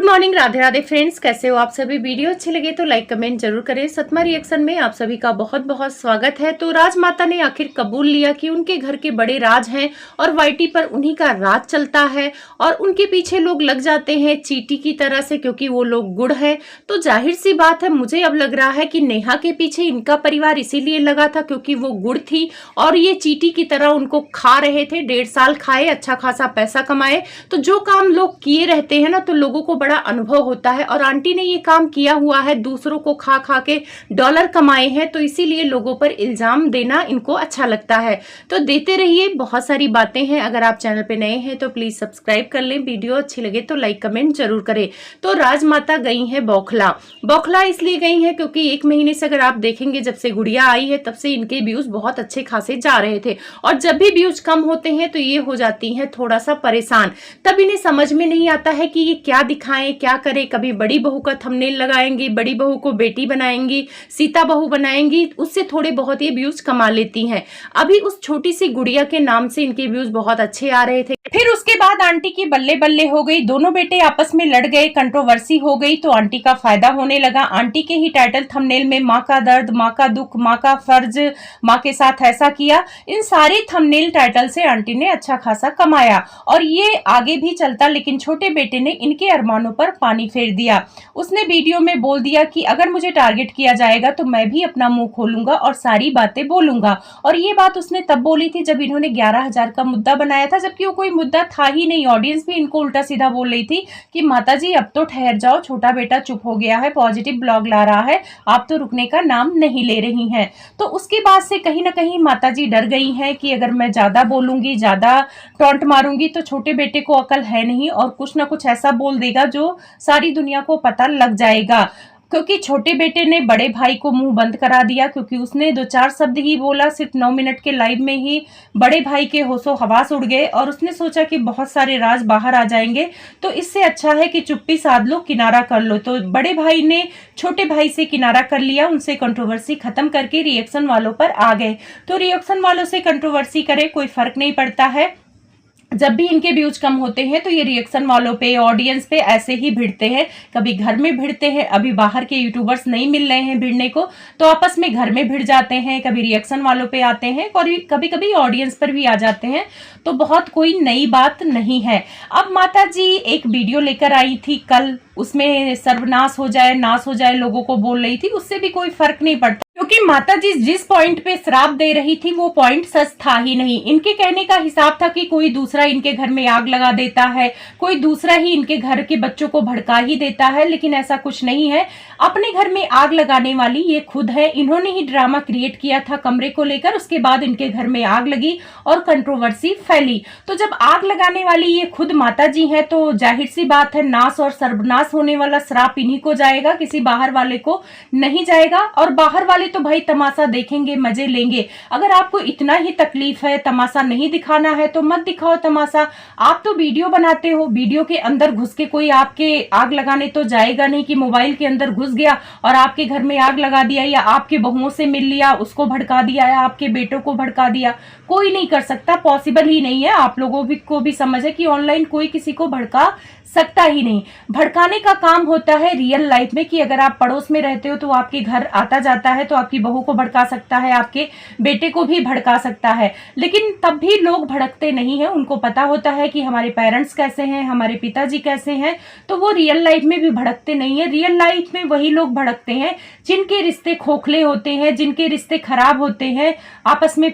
Good morning, Radhe Radhe friends. कैसे हो आप सभी? वीडियो अच्छी लगे तो लाइक कमेंट जरूर करें। सतमा रिएक्शन में आप सभी का बहुत बहुत स्वागत है। तो राजमाता ने आखिर कबूल लिया कि उनके घर के बड़े राज हैं और वाईटी पर उन्हीं का राज चलता है और उनके पीछे लोग लग जाते हैं चींटी की तरह से, क्योंकि वो लोग गुड़ है। तो जाहिर सी बात है, मुझे अब लग रहा है कि नेहा के पीछे इनका परिवार इसीलिए लगा था क्योंकि वो गुड़ थी और ये चींटी की तरह उनको खा रहे थे। 1.5 साल खाए, अच्छा खासा पैसा कमाए। तो जो काम लोग किए रहते हैं ना, तो लोगों को बड़ा अनुभव होता है और आंटी ने ये काम किया हुआ है, दूसरों को खा खा के डॉलर कमाए हैं, तो इसीलिए लोगों पर इल्जाम देना इनको अच्छा लगता है। तो देते रहिए, बहुत सारी बातें हैं। अगर आप चैनल पे नए हैं तो प्लीज सब्सक्राइब कर लें। वीडियो अच्छी लगे तो लाइक कमेंट जरूर करें। तो राजमाता गई है बौखला। बौखला इसलिए गई है क्योंकि 1 महीने से अगर आप देखेंगे, जब से गुड़िया आई है तब से इनके व्यूज बहुत अच्छे खासे जा रहे थे और जब भी व्यूज कम होते हैं तो ये हो जाती हैं थोड़ा सा परेशान। तब इन्हें समझ में नहीं आता है कि ये क्या दिखाएं, क्या करें। कभी बड़ी बहू का थंबनेल लगाएंगी, बड़ी बहू को बेटी बनाएंगी, सीता बहू बनाएंगी, उससे थोड़े बहुत ये व्यूज कमा लेती हैं। अभी उस छोटी सी गुड़िया के नाम से इनके व्यूज बहुत अच्छे आ रहे थे। फिर उसके बाद आंटी की बल्ले बल्ले हो गई, दोनों बेटे आपस में लड़ गए, कंट्रोवर्सी हो गई, तो आंटी का फायदा होने लगा। आंटी के ही टाइटल थंबनेल में माँ का दर्द, माँ का दुख, माँ का फर्ज, माँ के साथ ऐसा किया, इन सारे थंबनेल टाइटल से आंटी ने अच्छा खासा कमाया और ये आगे भी चलता। लेकिन छोटे बेटे ने इनके अरमानों पर पानी फेर दिया। उसने वीडियो में बोल दिया कि अगर मुझे टारगेट किया जाएगा तो मैं भी अपना मुंह खोलूंगा और सारी बातें बोलूंगा। और ये बात उसने तब बोली थी जब इन्होंने 11,000 का मुद्दा बनाया था, जबकि वो कोई मुद्दा था ही नहीं। ऑडियंस भी इनको उल्टा सीधा बोल रही थी कि माताजी अब तो ठहर जाओ, छोटा बेटा चुप हो गया है, पॉजिटिव ब्लॉग ला रहा है, आप तो रुकने का नाम नहीं ले रही हैं। तो उसके बाद से कहीं ना कहीं माताजी डर गई हैं कि अगर मैं ज्यादा बोलूंगी, ज्यादा टॉन्ट मारूंगी तो छोटे बेटे को अकल है नहीं और कुछ ना कुछ ऐसा बोल देगा जो सारी दुनिया को पता लग जाएगा। क्योंकि छोटे बेटे ने बड़े भाई को मुंह बंद करा दिया, क्योंकि उसने 2-4 शब्द ही बोला, सिर्फ 9 मिनट के लाइव में ही बड़े भाई के होशो हवास उड़ गए और उसने सोचा कि बहुत सारे राज बाहर आ जाएंगे, तो इससे अच्छा है कि चुप्पी साध लो, किनारा कर लो। तो बड़े भाई ने छोटे भाई से किनारा कर लिया, उनसे कंट्रोवर्सी खत्म करके रिएक्शन वालों पर आ गए। तो रिएक्शन वालों से कंट्रोवर्सी करे कोई फर्क नहीं पड़ता है। जब भी इनके व्यूज कम होते हैं तो ये रिएक्शन वालों पे, ऑडियंस पे ऐसे ही भिड़ते हैं। कभी घर में भिड़ते हैं, अभी बाहर के यूट्यूबर्स नहीं मिल रहे हैं भिड़ने को, तो आपस में घर में भिड़ जाते हैं। कभी रिएक्शन वालों पे आते हैं और कभी कभी ऑडियंस पर भी आ जाते हैं। तो बहुत कोई नई बात नहीं है। अब माता जी एक वीडियो लेकर आई थी कल, उसमें सर्वनाश हो जाए, नाश हो जाए लोगों को बोल रही थी, उससे भी कोई फर्क नहीं पड़ता, क्योंकि माता जी जिस पॉइंट पे श्राप दे रही थी वो पॉइंट सच था ही नहीं। इनके कहने का हिसाब था कि कोई दूसरा इनके घर में आग लगा देता है, कोई दूसरा ही इनके घर के बच्चों को भड़का ही देता है, लेकिन ऐसा कुछ नहीं है। अपने घर में आग लगाने वाली ये खुद है। इन्होंने ही ड्रामा क्रिएट किया था कमरे को लेकर, उसके बाद इनके घर में आग लगी और कंट्रोवर्सी फैली। तो जब आग लगाने वाली ये खुद माता जी है तो जाहिर सी बात है, नाश और सर्वनाश होने वाला श्राप इन्हीं को जाएगा, किसी बाहर वाले को नहीं जाएगा। और बाहर वाले तो भाई तमाशा देखेंगे, मजे लेंगे। अगर आपको इतना ही तकलीफ है, तमाशा नहीं दिखाना है, तो मत दिखाओ तमाशा। आप तो वीडियो बनाते हो, वीडियो के अंदर घुस के कोई आपके आग लगाने तो जाएगा नहीं कि मोबाइल के अंदर घुस गया और आपके घर में आग लगा दिया, या आपके बहुओं से मिल लिया, उसको भड़का दिया, या आपके बेटों को भड़का दिया। कोई नहीं कर सकता, पॉसिबल ही नहीं है। आप लोगों को भी समझ है कि ऑनलाइन कोई किसी को भड़का सकता ही नहीं। भड़काने का काम होता है रियल लाइफ में, कि अगर आप पड़ोस में रहते हो तो आपके घर आता जाता है तो आपकी बहू को भड़का सकता है, आपके बेटे को भी भड़का सकता है। लेकिन तब भी लोग भड़कते नहीं है, उनको पता होता है कि हमारे पेरेंट्स कैसे हैं, हमारे पिताजी कैसे हैं, तो वो रियल लाइफ में भी भड़कते नहीं है। रियल लाइफ में वही लोग भड़कते हैं जिनके रिश्ते खोखले होते हैं, जिनके रिश्ते खराब होते हैं, आपस में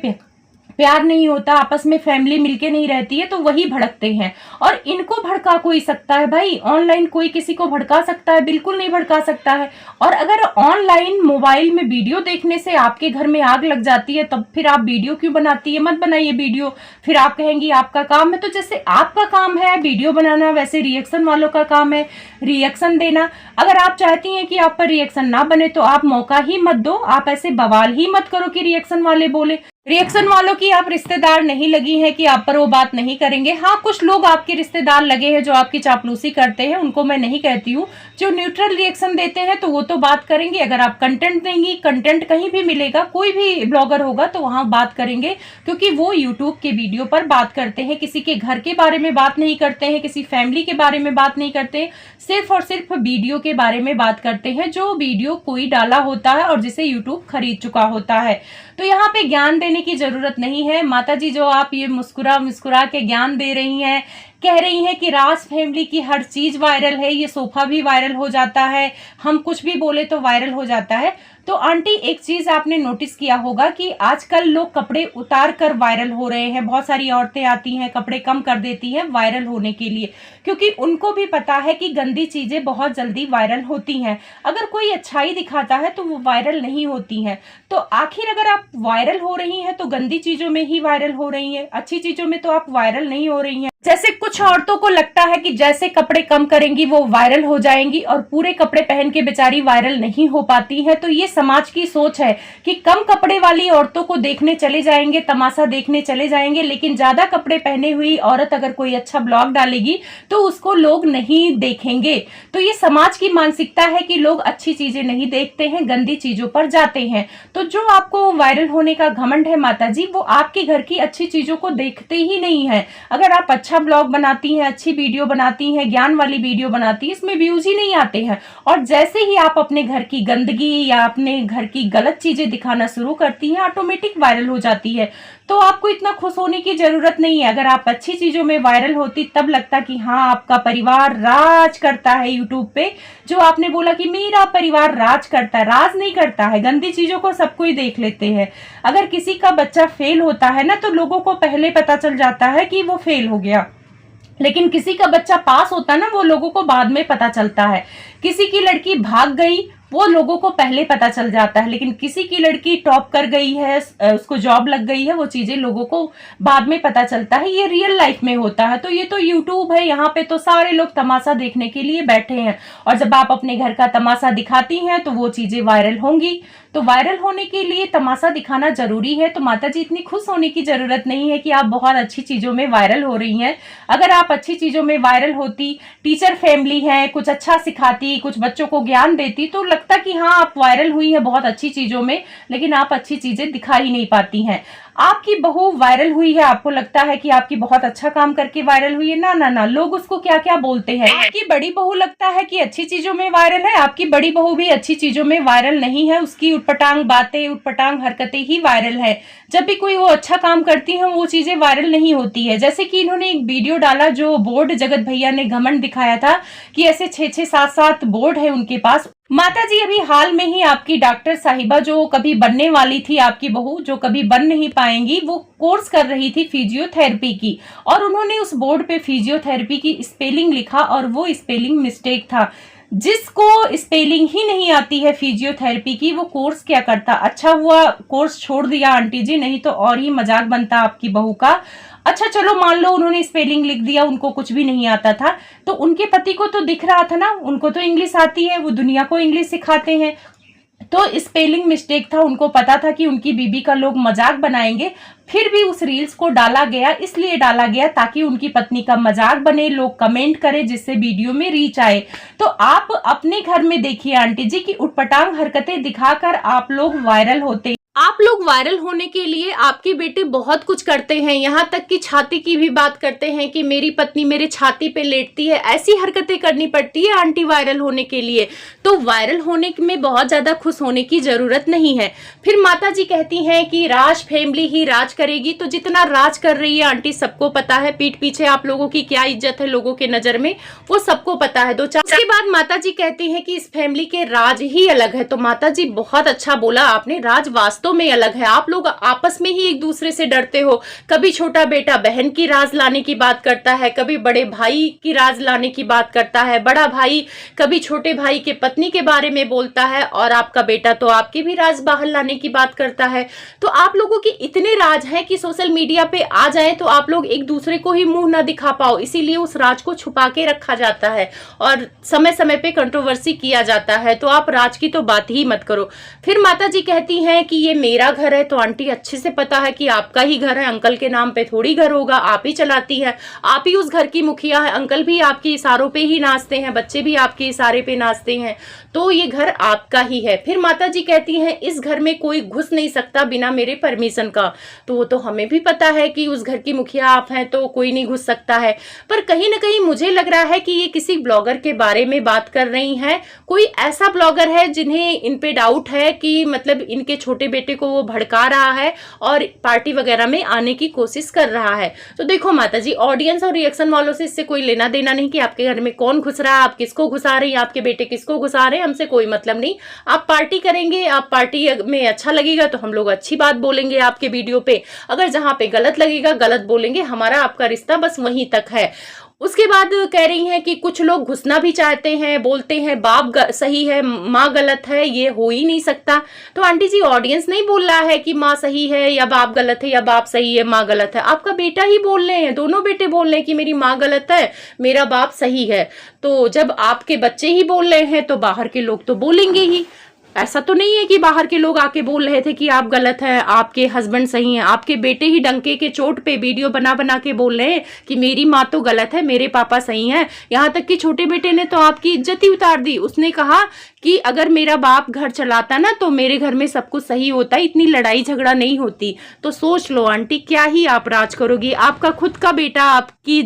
प्यार नहीं होता, आपस में फैमिली मिलके नहीं रहती है, तो वही भड़कते हैं। और इनको भड़का कोई सकता है भाई? ऑनलाइन कोई किसी को भड़का सकता है? बिल्कुल नहीं भड़का सकता है। और अगर ऑनलाइन मोबाइल में वीडियो देखने से आपके घर में आग लग जाती है, तब फिर आप वीडियो क्यों बनाती है? मत बनाइए वीडियो। फिर आप कहेंगी आपका काम है, तो जैसे आपका काम है वीडियो बनाना, वैसे रिएक्शन वालों का काम है रिएक्शन देना। अगर आप चाहती हैं कि आप पर रिएक्शन ना बने तो आप मौका ही मत दो, आप ऐसे बवाल ही मत करो कि रिएक्शन वाले बोले। रिएक्शन वालों की आप रिश्तेदार नहीं लगी हैं कि आप पर वो बात नहीं करेंगे। हाँ, कुछ लोग आपके रिश्तेदार लगे हैं जो आपकी चापलूसी करते हैं, उनको मैं नहीं कहती हूँ। जो न्यूट्रल रिएक्शन देते हैं तो वो तो बात करेंगे। अगर आप कंटेंट देंगी, कंटेंट कहीं भी मिलेगा, कोई भी ब्लॉगर होगा तो वहां बात करेंगे, क्योंकि वो यूट्यूब के वीडियो पर बात करते हैं, किसी के घर के बारे में बात नहीं करते हैं, किसी फैमिली के बारे में बात नहीं करते, सिर्फ और सिर्फ वीडियो के बारे में बात करते हैं, जो वीडियो कोई डाला होता है और जिसे यूट्यूब खरीद चुका होता है। तो यहाँ पे ज्ञान देने की जरूरत नहीं है। माता जी, जो आप ये मुस्कुरा मुस्कुरा के ज्ञान दे रही हैं, कह रही हैं कि राज फैमिली की हर चीज वायरल है, ये सोफा भी वायरल हो जाता है, हम कुछ भी बोले तो वायरल हो जाता है। तो आंटी, एक चीज आपने नोटिस किया होगा कि आजकल लोग कपड़े उतार कर वायरल हो रहे हैं। बहुत सारी औरतें आती हैं, कपड़े कम कर देती हैं वायरल होने के लिए, क्योंकि उनको भी पता है कि गंदी चीजें बहुत जल्दी वायरल होती हैं। अगर कोई अच्छाई दिखाता है तो वो वायरल नहीं होती हैं। तो आखिर अगर आप वायरल हो रही हैं तो गंदी चीजों में ही वायरल हो रही हैं, अच्छी चीजों में तो आप वायरल नहीं हो रही हैं। जैसे कुछ औरतों को लगता है कि जैसे कपड़े कम करेंगी वो वायरल हो जाएंगी, और पूरे कपड़े पहन के बेचारी वायरल नहीं हो पाती है। तो ये समाज की सोच है कि कम कपड़े वाली औरतों को देखने चले जाएंगे, तमाशा देखने चले जाएंगे, लेकिन ज्यादा कपड़े पहने हुई औरत अगर कोई अच्छा ब्लॉग डालेगी तो उसको लोग नहीं देखेंगे। तो ये समाज की मानसिकता है कि लोग अच्छी चीजें नहीं देखते हैं, गंदी चीजों पर जाते हैं। तो जो आपको वायरल होने का घमंड है माता जी, वो आपके घर की अच्छी चीजों को देखते ही नहीं है। अगर आप अच्छा ब्लॉग बनाती हैं, अच्छी वीडियो बनाती हैं, ज्ञान वाली वीडियो बनाती हैं, इसमें व्यूज ही नहीं आते हैं। और जैसे ही आप अपने घर की गंदगी या अपने घर की गलत चीजें दिखाना शुरू करती हैं, ऑटोमेटिक वायरल हो जाती है। तो आपको इतना खुश होने की जरूरत नहीं है। अगर आप अच्छी चीजों में वायरल होती तब लगता कि हाँ, आपका परिवार राज करता है यूट्यूब पे। जो आपने बोला कि मेरा परिवार राज करता है, राज नहीं करता है। गंदी चीजों को सब कोई देख लेते हैं। अगर किसी का बच्चा फेल होता है ना, तो लोगों को पहले पता चल जाता है कि वो फेल हो गया, लेकिन किसी का बच्चा पास होता है ना, वो लोगों को बाद में पता चलता है। किसी की लड़की भाग गई, वो लोगों को पहले पता चल जाता है, लेकिन किसी की लड़की टॉप कर गई है, उसको जॉब लग गई है, वो चीजें लोगों को बाद में पता चलता है। ये रियल लाइफ में होता है। तो ये तो यूट्यूब है, यहाँ पे तो सारे लोग तमाशा देखने के लिए बैठे हैं, और जब आप अपने घर का तमाशा दिखाती हैं तो वो चीजें वायरल होंगी। तो वायरल होने के लिए तमाशा दिखाना जरूरी है। तो माता जी, इतनी खुश होने की जरूरत नहीं है कि आप बहुत अच्छी चीजों में वायरल हो रही हैं। अगर आप अच्छी चीजों में वायरल होती, टीचर फैमिली है, कुछ अच्छा सिखाती, कुछ बच्चों को ज्ञान देती, तो लगता कि हाँ, आप वायरल हुई है बहुत अच्छी चीजों में, लेकिन आप अच्छी चीजें दिखा ही नहीं पाती हैं। आपकी बहू वायरल हुई है, आपको लगता है कि आपकी बहुत अच्छा काम करके वायरल हुई है। ना ना ना, लोग उसको क्या क्या बोलते हैं। आपकी बड़ी बहू लगता है कि अच्छी चीजों में वायरल है, आपकी बड़ी बहू भी अच्छी चीजों में वायरल नहीं है। उसकी उटपटांग बातें, उटपटांग हरकतें ही वायरल है। जब भी कोई वो अच्छा काम करती है, वो चीजें वायरल नहीं होती है। जैसे कि इन्होंने एक वीडियो डाला, जो बोर्ड जगत भैया ने घमंड दिखाया था कि ऐसे 6-6, 7-7 बोर्ड है उनके पास। माता जी, अभी हाल में ही आपकी डॉक्टर साहिबा, जो कभी बनने वाली थी, आपकी बहू जो कभी बन नहीं पाएंगी, वो कोर्स कर रही थी फिजियोथेरेपी की, और उन्होंने उस बोर्ड पे फिजियोथेरेपी की स्पेलिंग लिखा, और वो स्पेलिंग मिस्टेक था। जिसको स्पेलिंग ही नहीं आती है फिजियोथेरेपी की, वो कोर्स क्या करता। अच्छा हुआ कोर्स छोड़ दिया आंटी जी, नहीं तो और ही मजाक बनता आपकी बहू का। अच्छा चलो, मान लो उन्होंने स्पेलिंग लिख दिया, उनको कुछ भी नहीं आता था, तो उनके पति को तो दिख रहा था ना, उनको तो इंग्लिश आती है, वो दुनिया को इंग्लिश सिखाते हैं। तो स्पेलिंग मिस्टेक था, उनको पता था कि उनकी बीबी का लोग मजाक बनाएंगे, फिर भी उस रील्स को डाला गया। इसलिए डाला गया ताकि उनकी पत्नी का मजाक बने, लोग कमेंट करें, जिससे वीडियो में रीच आए। तो आप अपने घर में देखिए आंटी जी की उटपटांग हरकतें दिखाकर आप लोग वायरल होते। आप लोग वायरल होने के लिए आपके बेटे बहुत कुछ करते हैं, यहाँ तक कि छाती की भी बात करते हैं कि मेरी पत्नी मेरे छाती पे लेटती है। ऐसी हरकतें करनी पड़ती है आंटी वायरल होने के लिए। तो वायरल होने में बहुत ज्यादा खुश होने की जरूरत नहीं है। फिर माता जी कहती हैं कि राज फैमिली ही राज करेगी, तो जितना राज कर रही है आंटी सबको पता है, पीठ पीछे आप लोगों की क्या इज्जत है लोगों के नजर में, वो सबको पता है। उसके बाद माता जी कहती है कि इस फैमिली के राज ही अलग है। तो माता जी, बहुत अच्छा बोला आपने, राज वास्तव में अलग है। आप लोग आपस में ही एक दूसरे से डरते हो। कभी छोटा बेटा बहन की राज लाने की बात करता है, कभी बड़े भाई की राज लाने की बात करता है, बड़ा भाई कभी छोटे भाई के पत्नी के बारे में बोलता है, और आपका बेटा तो आपकी भी राज बाहर लाने की बात करता है। तो आप लोगों के इतने राज हैं कि सोशल मीडिया पे आ जाए तो आप लोग एक दूसरे को ही मुंह ना दिखा पाओ, इसीलिए उस राज को छुपा के रखा जाता है और समय समय पे कंट्रोवर्सी किया जाता है। तो आप राज की तो बात ही मत करो। फिर माता जी कहती हैं कि ये मेरा घर है, तो आंटी अच्छे से पता है कि आपका ही घर है, अंकल के नाम पे थोड़ी घर होगा, आप ही चलाती है, आप ही उस घर की मुखिया है, अंकल भी आपके इशारों पे ही नाचते हैं, बच्चे भी आपके इशारे पे नाचते हैं, तो ये घर आपका ही है। फिर माता जी कहती हैं इस घर में कोई घुस नहीं सकता बिना मेरे परमिशन का। तो वो तो हमें भी पता है कि उस घर की मुखिया आप हैं, तो कोई नहीं घुस सकता है। पर कहीं ना कहीं मुझे लग रहा है कि ये किसी ब्लॉगर के बारे में बात कर रही हैं, कोई ऐसा ब्लॉगर है जिन्हें इन पे डाउट है कि मतलब इनके छोटे बेटे को वो भड़का रहा है और पार्टी वगैरह में आने की कोशिश कर रहा है। तो देखो माता जी, ऑडियंस और रिएक्शन वालों से इससे कोई लेना देना नहीं कि आपके घर में कौन घुस रहा है, आप किसको घुसा रही हैं, आपके बेटे किसको घुसा रहे हैं, हमसे कोई मतलब नहीं। आप पार्टी करेंगे, आप पार्टी में अच्छा लगेगा तो हम लोग अच्छी बात बोलेंगे आपके वीडियो पे, अगर जहां पे गलत लगेगा गलत बोलेंगे। हमारा आपका रिश्ता बस वहीं तक है। उसके बाद कह रही हैं कि कुछ लोग घुसना भी चाहते हैं, बोलते हैं बाप सही है माँ गलत है, ये हो ही नहीं सकता। तो आंटी जी, ऑडियंस नहीं बोल रहा है कि माँ सही है या बाप गलत है, या बाप सही है माँ गलत है, आपका बेटा ही बोल रहे हैं, दोनों बेटे बोल रहे हैं कि मेरी माँ गलत है, मेरा बाप सही है। तो जब आपके बच्चे ही बोल रहे हैं तो बाहर के लोग तो बोलेंगे ही। ऐसा तो नहीं है कि बाहर के लोग आके बोल रहे थे कि आप गलत है, आपके हस्बैंड सही हैं, आपके बेटे ही डंके के चोट पे वीडियो बना बना के बोल रहे हैं कि मेरी माँ तो गलत है, मेरे पापा सही हैं। यहाँ तक कि छोटे बेटे ने तो आपकी इज्जत ही उतार दी। उसने कहा कि अगर मेरा बाप घर चलाता ना तो मेरे घर में सब कुछ सही होता, इतनी लड़ाई झगड़ा नहीं होती। तो सोच लो आंटी, क्या ही आप राज करोगी। आपका खुद का बेटा आपकी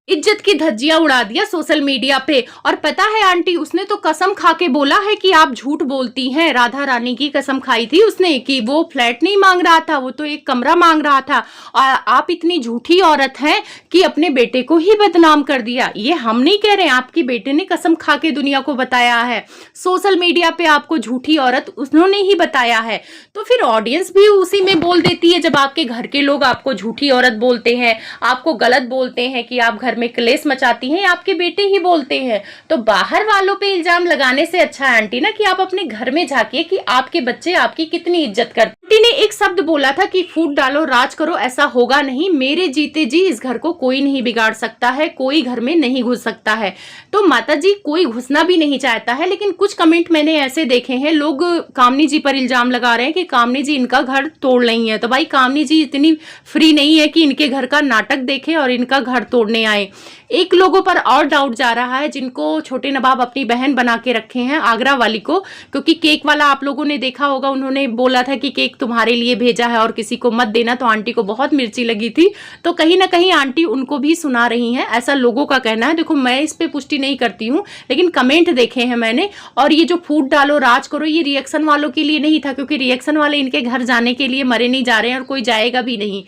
इज्जत की धज्जियां उड़ा दिया सोशल मीडिया पे। और पता है आंटी, उसने तो कसम खा के बोला है कि आप झूठ बोलती हैं। राधा रानी की कसम खाई थी उसने कि वो फ्लैट नहीं मांग रहा था, वो तो एक कमरा मांग रहा था। और आप इतनी झूठी औरत हैं कि अपने बेटे को ही बदनाम कर दिया। ये हम नहीं कह रहे, आपके बेटे ने कसम खा के दुनिया को बताया है। सोशल मीडिया पे आपको झूठी औरत उन्होंने ही बताया है। तो फिर ऑडियंस भी उसी में बोल देती है। जब आपके घर के लोग आपको झूठी औरत बोलते हैं, आपको गलत बोलते हैं कि आप घर में क्लेश मचाती हैं, आपके बेटे ही बोलते हैं, तो बाहर वालों पे इल्जाम लगाने से अच्छा है आंटी ना कि आप अपने घर में झांकिए कि आपके बच्चे आपकी कितनी इज्जत करते। आंटी ने एक शब्द बोला था कि फूट डालो राज करो, ऐसा होगा नहीं। मेरे जीते जी इस घर को कोई नहीं बिगाड़ सकता है, कोई घर में नहीं घुस सकता है। तो माता जी, कोई घुसना भी नहीं चाहता है, लेकिन कुछ कमेंट मैंने ऐसे देखे हैं, लोग कामनी जी पर इल्जाम लगा रहे हैं कि कामनी जी इनका घर तोड़ रही है। तो भाई, कामनी जी इतनी फ्री नहीं है कि इनके घर का नाटक देखे और इनका घर तोड़ने आए। एक लोगों पर और डाउट जा रहा है जिनको छोटे नवाब अपनी बहन बना के रखे हैं, आगरा वाली को, क्योंकि केक वाला आप लोगों ने देखा होगा, उन्होंने बोला था कि केक तुम्हारे लिए भेजा है और किसी को मत देना, तो आंटी को बहुत मिर्ची लगी थी। तो कहीं ना कहीं आंटी उनको भी सुना रही हैं, ऐसा लोगों का कहना है। देखो, मैं इस पे पुष्टि नहीं करती हूँ, लेकिन कमेंट देखे हैं मैंने। और ये जो फूट डालो राज करो, ये रिएक्शन वालों के लिए नहीं था, क्योंकि रिएक्शन वाले इनके घर जाने के लिए मरे नहीं जा रहे हैं और कोई जाएगा भी नहीं।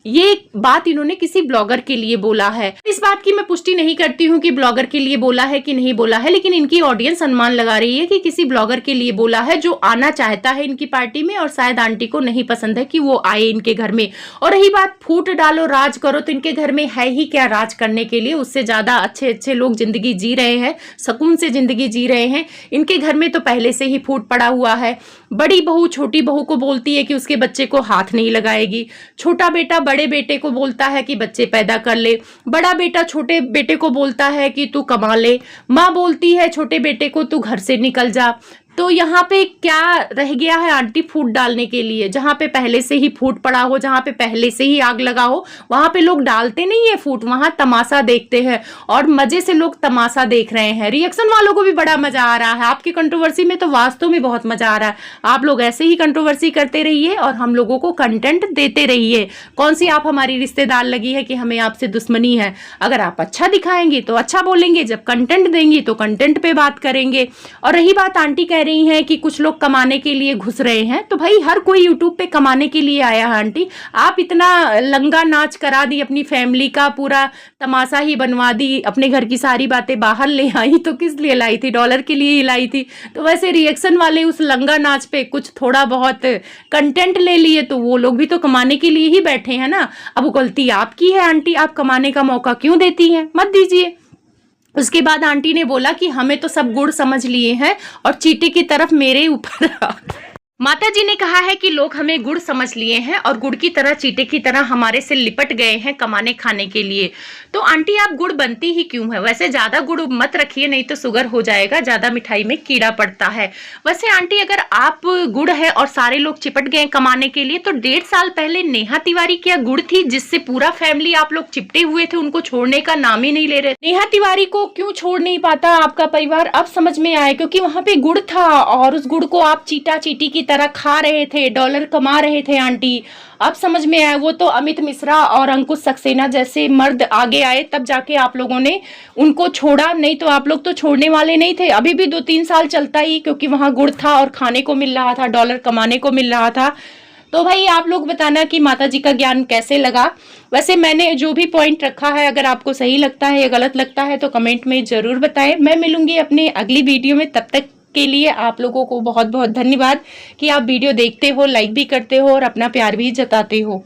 ये बात इन्होंने किसी ब्लॉगर के लिए बोला है। इस बात की मैं पुष्टि नहीं करती हूँ कि ब्लॉगर के लिए बोला है कि नहीं बोला है, लेकिन इनकी ऑडियंस अनुमान लगा रही है कि किसी ब्लॉगर के लिए बोला है जो आना चाहता है इनकी पार्टी में, और शायद आंटी को नहीं पसंद है कि वो आए इनके घर में। और रही बात फूट डालो राज करो, तो इनके घर में है ही क्या राज करने के लिए। उससे ज्यादा अच्छे अच्छे लोग जिंदगी जी रहे हैं, सुकून से जिंदगी जी रहे हैं। इनके घर में तो पहले से ही फूट पड़ा हुआ है। बड़ी बहू छोटी बहू को बोलती है कि उसके बच्चे को हाथ नहीं लगाएगी, छोटा बेटा बड़े बेटे को बोलता है कि बच्चे पैदा कर ले, बड़ा बेटा छोटे बेटे को बोलता है कि तू कमा ले, माँ बोलती है छोटे बेटे को तू घर से निकल जा। तो यहाँ पे क्या रह गया है आंटी फूट डालने के लिए? जहाँ पे पहले से ही फूट पड़ा हो, जहाँ पे पहले से ही आग लगा हो, वहां पे लोग डालते नहीं है फूट, वहां तमाशा देखते हैं और मजे से लोग तमाशा देख रहे हैं। रिएक्शन वालों को भी बड़ा मजा आ रहा है, आपकी कंट्रोवर्सी में तो वास्तव में बहुत मजा आ रहा है। आप लोग ऐसे ही कंट्रोवर्सी करते रहिए और हम लोगों को कंटेंट देते रहिए। कौन सी आप हमारी रिश्तेदार लगी है कि हमें आपसे दुश्मनी है? अगर आप अच्छा दिखाएंगे तो अच्छा बोलेंगे, जब कंटेंट देंगी तो कंटेंट पे बात करेंगे। और रही बात आंटी कह रही हैं कि कुछ लोग कमाने के लिए घुस रहे हैं, तो भाई हर कोई यूट्यूब पे कमाने के लिए आया है आंटी। आप इतना लंगा नाच करा दी, अपनी फैमिली का पूरा तमाशा ही बनवा दी, अपने घर की सारी बातें बाहर ले आई, तो किस लिए लाई थी? डॉलर के लिए ही लाई थी। तो वैसे रिएक्शन वाले उस लंगा नाच पे कुछ थोड़ा बहुत कंटेंट ले लिए, तो वो लोग भी तो कमाने के लिए ही बैठे हैं ना। अब गलती आपकी है आंटी, आप कमाने का मौका क्यों देती हैं? मत दीजिए। उसके बाद आंटी ने बोला कि हमें तो सब गुड़ समझ लिए हैं और चींटी की तरफ मेरे ऊपर माता जी ने कहा है कि लोग हमें गुड़ समझ लिए हैं और गुड़ की तरह चींटे की तरह हमारे से लिपट गए हैं कमाने खाने के लिए। तो आंटी आप गुड़ बनती ही क्यों है? वैसे ज्यादा गुड़ मत रखिए, नहीं तो शुगर हो जाएगा, ज्यादा मिठाई में कीड़ा पड़ता है। वैसे आंटी अगर आप गुड़ है और सारे लोग चिपट गए कमाने के लिए, तो 1.5 साल पहले नेहा तिवारी क्या गुड़ थी जिससे पूरा फैमिली आप लोग चिपटे हुए थे, उनको छोड़ने का नाम ही नहीं ले रहे। नेहा तिवारी को क्यों छोड़ नहीं पाता आपका परिवार? अब समझ में आया, क्योंकि वहां पे गुड़ था और उस गुड़ को आप चीटा चीटी की तरह खा रहे थे, डॉलर कमा रहे थे आंटी। अब समझ में आया, वो तो अमित मिश्रा और अंकुश सक्सेना जैसे मर्द आगे आए तब जाके आप लोगों ने उनको छोड़ा, नहीं तो आप लोग तो छोड़ने वाले नहीं थे। अभी भी 2-3 साल चलता ही, क्योंकि वहां गुड़ था और खाने को मिल रहा था, डॉलर कमाने को मिल रहा था। तो भाई आप लोग बताना कि माता जी का ज्ञान कैसे लगा। वैसे मैंने जो भी पॉइंट रखा है, अगर आपको सही लगता है या गलत लगता है तो कमेंट में जरूर बताएं। मैं मिलूंगी अपने अगली वीडियो में, तब तक के लिए आप लोगों को बहुत बहुत धन्यवाद कि आप वीडियो देखते हो, लाइक भी करते हो और अपना प्यार भी जताते हो।